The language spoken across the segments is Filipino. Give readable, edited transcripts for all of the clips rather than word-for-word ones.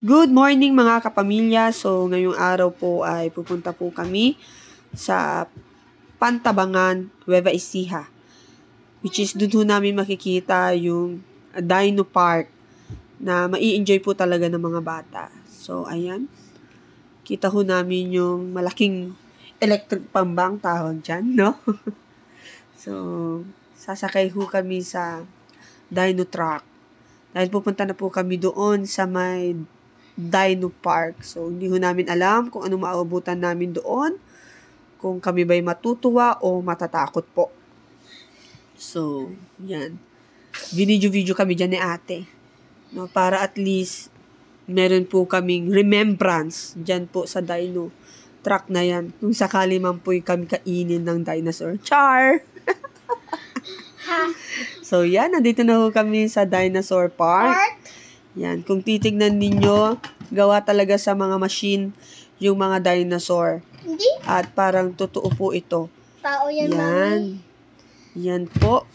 Good morning mga kapamilya. So ngayong araw po ay pupunta po kami sa Pantabangan, Nueva Ecija. Which is doon po namin makikita yung Dino Park na mai-enjoy po talaga ng mga bata. So ayan, kita ho namin yung malaking electric pambang tawag dyan, no? So sasakay ho kami sa Dino Truck. Dahil pupunta na po kami doon sa may Dino Park. So, hindi ho namin alam kung ano maabutan namin doon. Kung kami ba'y matutuwa o matatakot po. So, yan. Video-video kami dyan ni ate. No, para at least meron po kaming remembrance dyan po sa Dino Truck na yan. Kung sakali man po kami kainin ng dinosaur. Char! So, yan. Nandito na ho kami sa Dinosaur Park. Yan. Kung titignan ninyo, gawa talaga sa mga machine yung mga dinosaur. Hindi? At parang totoo po ito. Tao yan, Yan. mami. Yan po.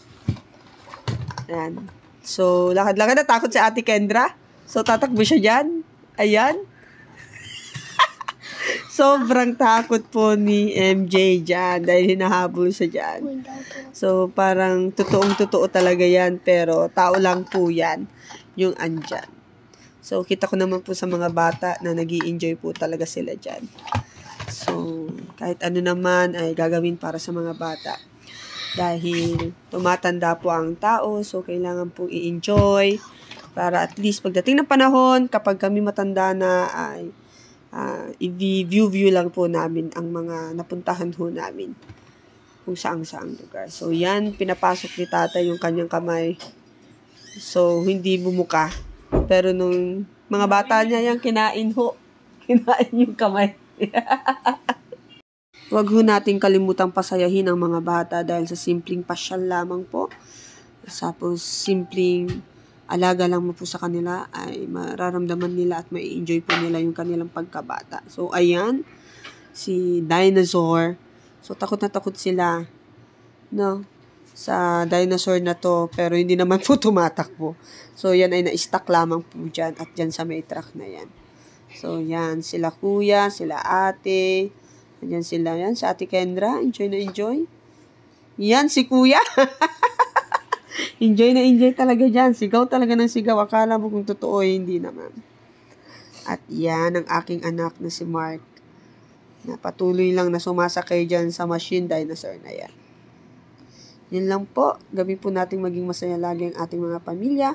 Yan. So, lakad-lakad na takot si Ate Kendra. So, tatakbo siya dyan. Ayan. Sobrang takot po ni MJ dyan dahil hinahabol siya dyan. So, parang totoong-totoo talaga yan, pero tao lang po yan yung andyan. So, kita ko naman po sa mga bata na nag-i-enjoy po talaga sila dyan. So, kahit ano naman ay gagawin para sa mga bata. Dahil tumatanda po ang tao, so kailangan po i-enjoy para at least pagdating ng panahon, kapag kami matanda na ay i-view lang po namin ang mga napuntahan ho namin kung saang-saang lugar. So, yan, pinapasok ni tatay yung kanyang kamay. So, hindi bumuka. Pero nung mga bata niya, yan, kinain ho. Kinain yung kamay. Huwag ho nating kalimutang pasayahin ang mga bata dahil sa simpleng pasyal lamang po. Tapos, simpleng alaga lang mo po sa kanila ay mararamdaman nila at mai-enjoy po nila yung kanilang pagkabata. So, ayan, si Dinosaur. So, takot na takot sila, no, sa dinosaur na to, pero hindi naman po tumatakbo. So, yan ay na-stuck lamang po dyan at dyan sa may truck na yan. So, yan, sila kuya, sila ate, yan sila, yan, si Ate Kendra, enjoy na enjoy. Yan, si kuya. Enjoy na enjoy talaga dyan. Sigaw talaga ng sigaw. Akala mo kung totoo, hindi naman. At yan ang aking anak na si Mark. Na patuloy lang na sumasakay dyan sa machine dinosaur na yan. Yan lang po. Gawin po nating maging masaya lagi ang ating mga pamilya.